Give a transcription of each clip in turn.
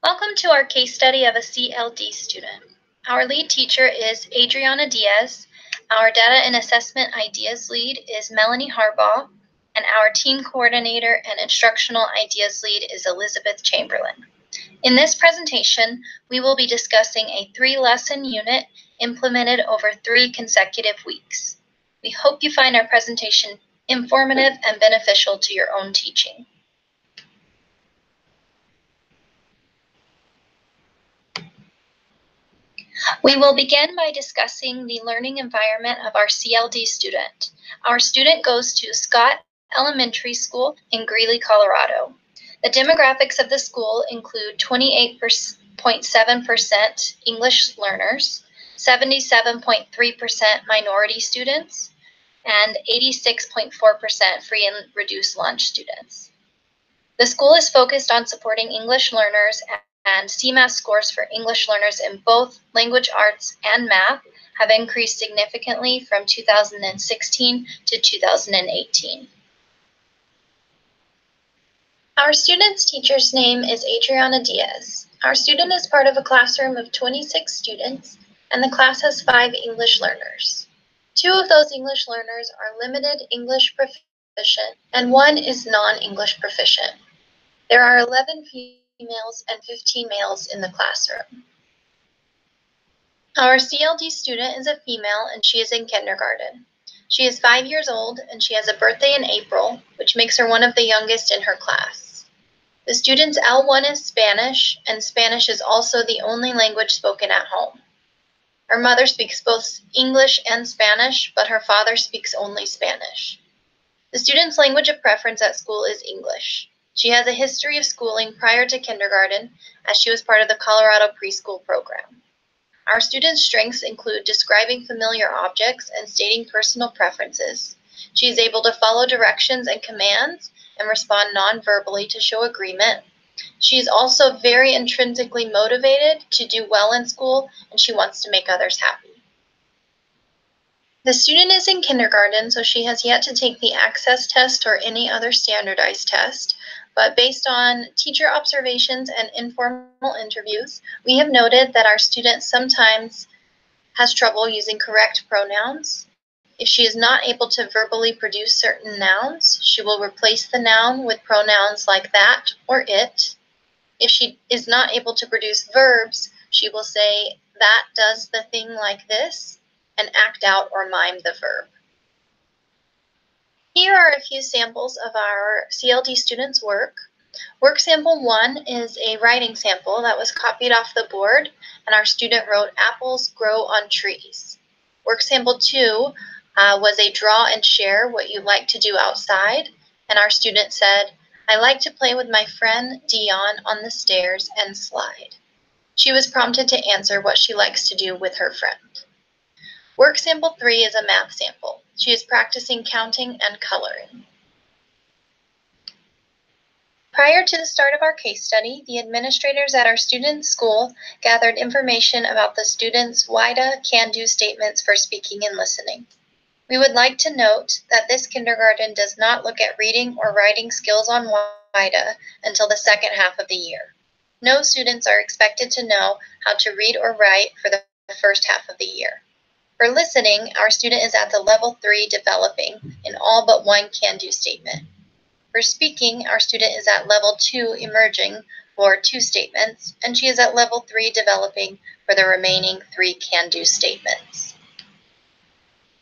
Welcome to our case study of a CLD student. Our lead teacher is Adriana Diaz, our Data and Assessment Ideas lead is Melanie Harbaugh, and our team coordinator and instructional ideas lead is Elizabeth Chamberlain. In this presentation, we will be discussing a 3-lesson unit implemented over 3 consecutive weeks. We hope you find our presentation informative and beneficial to your own teaching. We will begin by discussing the learning environment of our CLD student. Our student goes to Scott Elementary School in Greeley, Colorado. The demographics of the school include 28.7% English learners, 77.3% minority students, and 86.4% free and reduced lunch students. The school is focused on supporting English learners, and CMAS scores for English learners in both language arts and math have increased significantly from 2016 to 2018. Our student's teacher's name is Adriana Diaz. Our student is part of a classroom of 26 students, and the class has 5 English learners. 2 of those English learners are limited English proficient, and 1 is non-English proficient. There are 11 females and 15 males in the classroom. Our CLD student is a female and she is in kindergarten. She is 5 years old and she has a birthday in April, which makes her one of the youngest in her class. The student's L1 is Spanish, and Spanish is also the only language spoken at home. Her mother speaks both English and Spanish, but her father speaks only Spanish. The student's language of preference at school is English. She has a history of schooling prior to kindergarten, as she was part of the Colorado preschool program. Our student's strengths include describing familiar objects and stating personal preferences. She is able to follow directions and commands and respond non-verbally to show agreement. She is also very intrinsically motivated to do well in school, and she wants to make others happy. The student is in kindergarten, so she has yet to take the access test or any other standardized test. But based on teacher observations and informal interviews, we have noted that our student sometimes has trouble using correct pronouns. If she is not able to verbally produce certain nouns, she will replace the noun with pronouns like that or it. If she is not able to produce verbs, she will say, "That does the thing like this," and act out or mime the verb. Here are a few samples of our CLD students' work. Work sample 1 is a writing sample that was copied off the board, and our student wrote, "Apples grow on trees." Work sample 2 was a draw and share what you like to do outside, and our student said, "I like to play with my friend Dion on the stairs and slide." She was prompted to answer what she likes to do with her friend. Work sample 3 is a math sample. She is practicing counting and coloring. Prior to the start of our case study, the administrators at our student's school gathered information about the student's WIDA can-do statements for speaking and listening. We would like to note that this kindergarten does not look at reading or writing skills on WIDA until the second half of the year. No students are expected to know how to read or write for the first half of the year. For listening, our student is at the level 3 developing in all but 1 can-do statement. For speaking, our student is at level 2 emerging for 2 statements, and she is at level 3 developing for the remaining 3 can-do statements.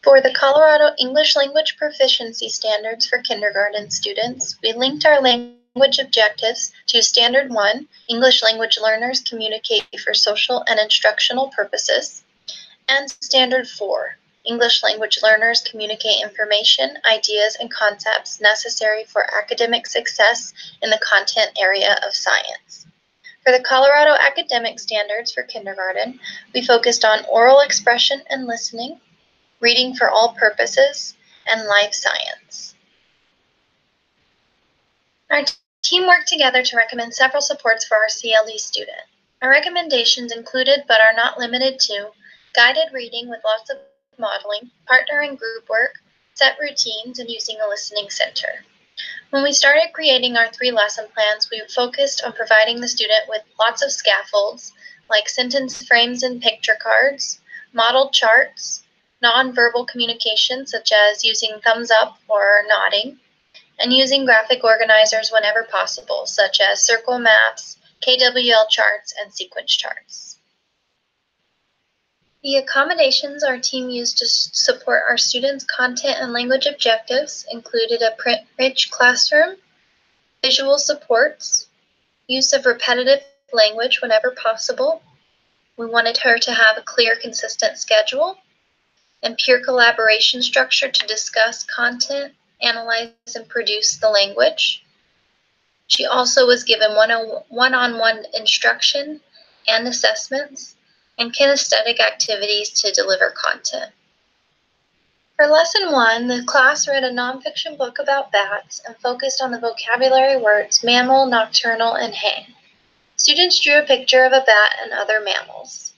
For the Colorado English Language Proficiency Standards for kindergarten students, we linked our language objectives to Standard 1, English Language Learners Communicate for Social and Instructional Purposes, and Standard 4, English Language Learners Communicate Information, Ideas, and Concepts Necessary for Academic Success in the Content Area of Science. For the Colorado Academic Standards for kindergarten, we focused on oral expression and listening, reading for all purposes, and life science. Our team worked together to recommend several supports for our CLD student. Our recommendations included, but are not limited to, guided reading with lots of modeling, partner and group work, set routines, and using a listening center. When we started creating our 3 lesson plans, we focused on providing the student with lots of scaffolds, like sentence frames and picture cards, modeled charts, nonverbal communication such as using thumbs up or nodding, and using graphic organizers whenever possible, such as circle maps, KWL charts, and sequence charts. The accommodations our team used to support our students' content and language objectives included a print-rich classroom, visual supports, use of repetitive language whenever possible. We wanted her to have a clear, consistent schedule, and peer collaboration structure to discuss content, analyze, and produce the language. She also was given one-on-one instruction and assessments and kinesthetic activities to deliver content. For Lesson 1, the class read a nonfiction book about bats and focused on the vocabulary words mammal, nocturnal, and hang. Students drew a picture of a bat and other mammals.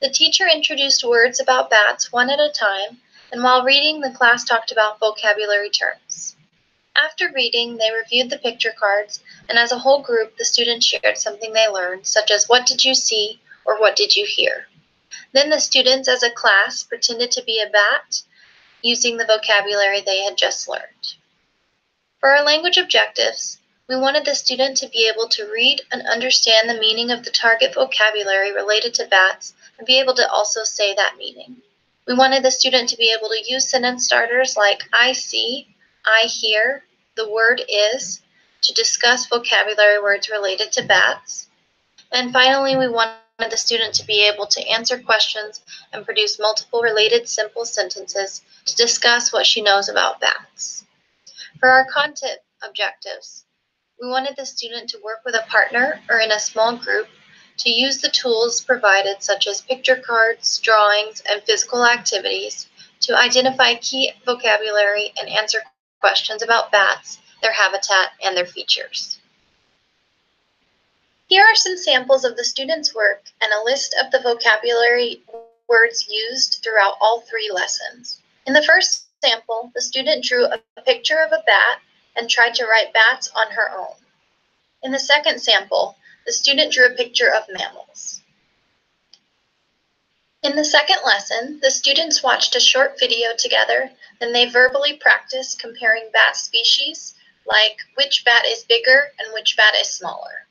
The teacher introduced words about bats one at a time, and while reading, the class talked about vocabulary terms. After reading, they reviewed the picture cards, and as a whole group, the students shared something they learned, such as what did you see or what did you hear. Then the students as a class pretended to be a bat using the vocabulary they had just learned. For our language objectives, we wanted the student to be able to read and understand the meaning of the target vocabulary related to bats and be able to also say that meaning. We wanted the student to be able to use sentence starters like I see, I hear, the word is, to discuss vocabulary words related to bats. And finally, we wanted the student to be able to answer questions and produce multiple related simple sentences to discuss what she knows about bats. For our content objectives, we wanted the student to work with a partner or in a small group to use the tools provided such as picture cards, drawings, and physical activities to identify key vocabulary and answer questions about bats, their habitat, and their features. Here are some samples of the students' work and a list of the vocabulary words used throughout all 3 lessons. In the first sample, the student drew a picture of a bat and tried to write bats on her own. In the second sample, the student drew a picture of mammals. In the second lesson, the students watched a short video together, then they verbally practiced comparing bat species, like which bat is bigger and which bat is smaller.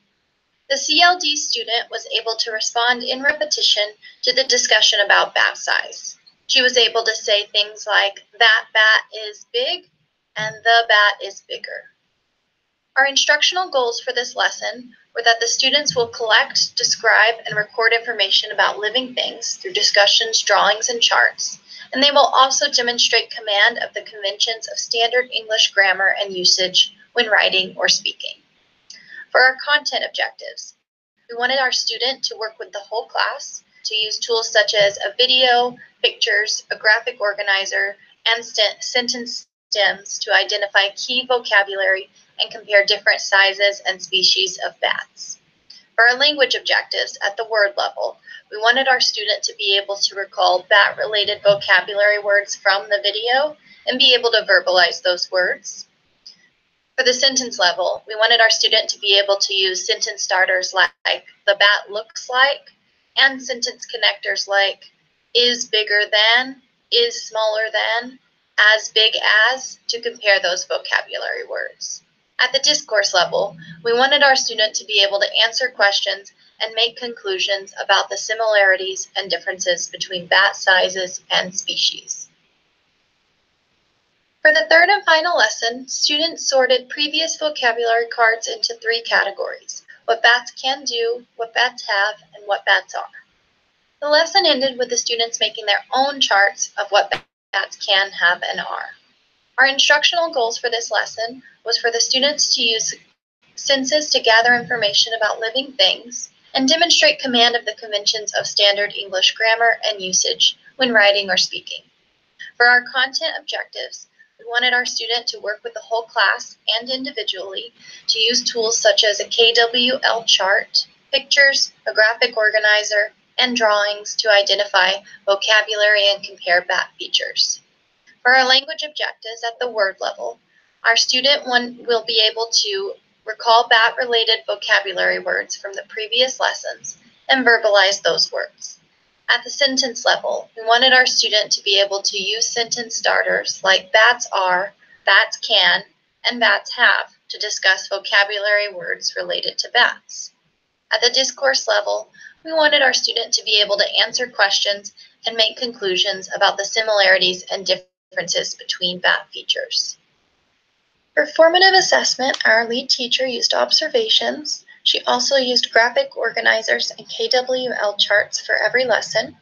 The CLD student was able to respond in repetition to the discussion about bat size. She was able to say things like, that bat is big and the bat is bigger. Our instructional goals for this lesson were that the students will collect, describe, and record information about living things through discussions, drawings, and charts, and they will also demonstrate command of the conventions of standard English grammar and usage when writing or speaking. For our content objectives, we wanted our student to work with the whole class to use tools such as a video, pictures, a graphic organizer, and sentence stems to identify key vocabulary and compare different sizes and species of bats. For our language objectives at the word level, we wanted our student to be able to recall bat-related vocabulary words from the video and be able to verbalize those words. For the sentence level, we wanted our student to be able to use sentence starters like the bat looks like and sentence connectors like is bigger than, is smaller than, as big as to compare those vocabulary words. At the discourse level, we wanted our student to be able to answer questions and make conclusions about the similarities and differences between bat sizes and species. For the third and final lesson, students sorted previous vocabulary cards into 3 categories: what bats can do, what bats have, and what bats are. The lesson ended with the students making their own charts of what bats can, have, and are. Our instructional goals for this lesson was for the students to use senses to gather information about living things and demonstrate command of the conventions of standard English grammar and usage when writing or speaking. For our content objectives, we wanted our student to work with the whole class and individually to use tools such as a KWL chart, pictures, a graphic organizer, and drawings to identify vocabulary and compare bat features. For our language objectives at the word level, Our student will be able to recall BAT-related vocabulary words from the previous lessons and verbalize those words. At the sentence level, we wanted our student to be able to use sentence starters like bats are, bats can, and bats have to discuss vocabulary words related to bats. At the discourse level, we wanted our student to be able to answer questions and make conclusions about the similarities and differences between bat features. For formative assessment, our lead teacher used observations. She also used graphic organizers and KWL charts for every lesson.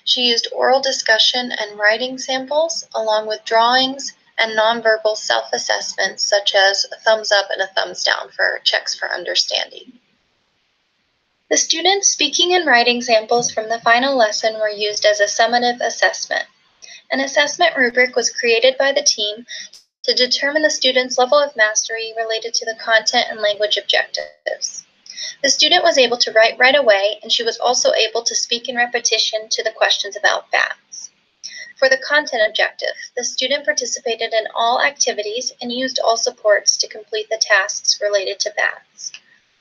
She used oral discussion and writing samples, along with drawings and nonverbal self-assessments such as a thumbs up and a thumbs down for checks for understanding. The students' speaking and writing samples from the final lesson were used as a summative assessment. An assessment rubric was created by the team to determine the student's level of mastery related to the content and language objectives. The student was able to write right away, and she was also able to speak in repetition to the questions about bats. For the content objective, the student participated in all activities and used all supports to complete the tasks related to bats.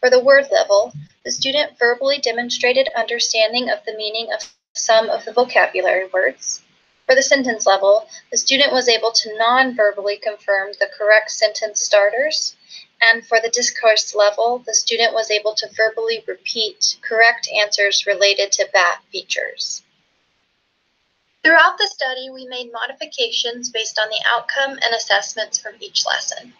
For the word level, the student verbally demonstrated understanding of the meaning of some of the vocabulary words. For the sentence level, the student was able to non-verbally confirm the correct sentence starters, and for the discourse level, the student was able to verbally repeat correct answers related to BAT features. Throughout the study, we made modifications based on the outcome and assessments from each lesson.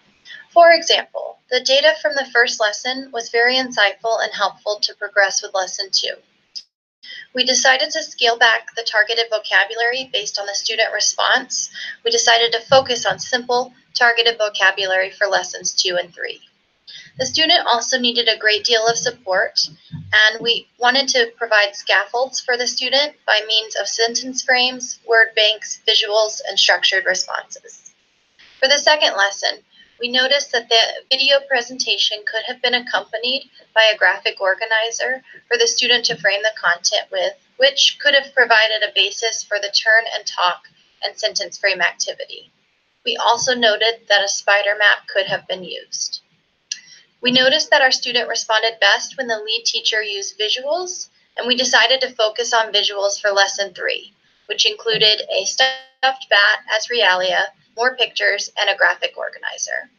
For example, the data from the first lesson was very insightful and helpful to progress with lesson 2. We decided to scale back the targeted vocabulary based on the student response. We decided to focus on simple, targeted vocabulary for lessons 2 and 3. The student also needed a great deal of support, and we wanted to provide scaffolds for the student by means of sentence frames, word banks, visuals, and structured responses. For the second lesson, we noticed that the video presentation could have been accompanied by a graphic organizer for the student to frame the content with, which could have provided a basis for the turn and talk and sentence frame activity. We also noted that a spider map could have been used. We noticed that our student responded best when the lead teacher used visuals, and we decided to focus on visuals for lesson 3, which included a stuffed bat as realia, more pictures, and a graphic organizer.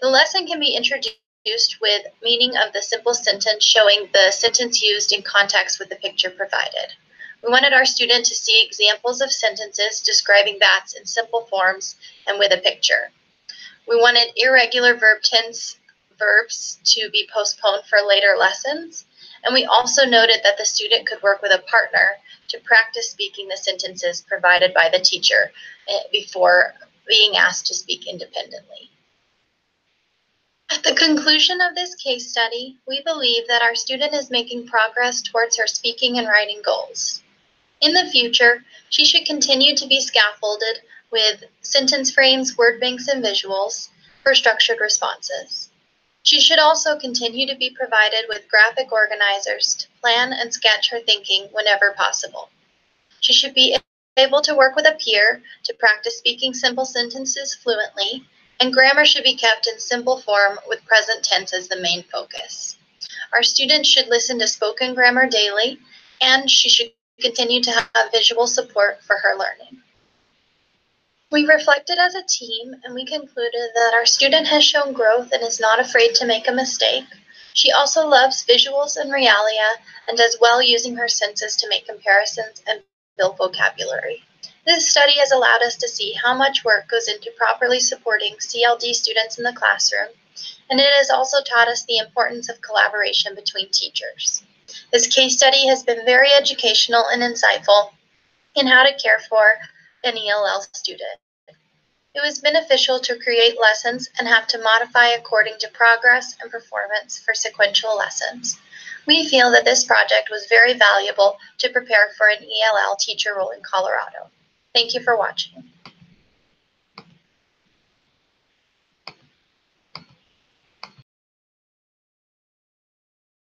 The lesson can be introduced with meaning of the simple sentence, showing the sentence used in context with the picture provided. We wanted our student to see examples of sentences describing bats in simple forms and with a picture. We wanted irregular verb tense verbs to be postponed for later lessons, and we also noted that the student could work with a partner to practice speaking the sentences provided by the teacher before being asked to speak independently. At the conclusion of this case study, we believe that our student is making progress towards her speaking and writing goals. In the future, she should continue to be scaffolded with sentence frames, word banks, and visuals for structured responses. She should also continue to be provided with graphic organizers to plan and sketch her thinking whenever possible. She should be able to work with a peer to practice speaking simple sentences fluently, and grammar should be kept in simple form with present tense as the main focus. Our students should listen to spoken grammar daily, and she should continue to have visual support for her learning. We reflected as a team, and we concluded that our student has shown growth and is not afraid to make a mistake. She also loves visuals and realia and does well using her senses to make comparisons and build vocabulary. This study has allowed us to see how much work goes into properly supporting CLD students in the classroom, and it has also taught us the importance of collaboration between teachers. This case study has been very educational and insightful in how to care for an ELL student. It was beneficial to create lessons and have to modify according to progress and performance for sequential lessons. We feel that this project was very valuable to prepare for an ELL teacher role in Colorado. Thank you for watching.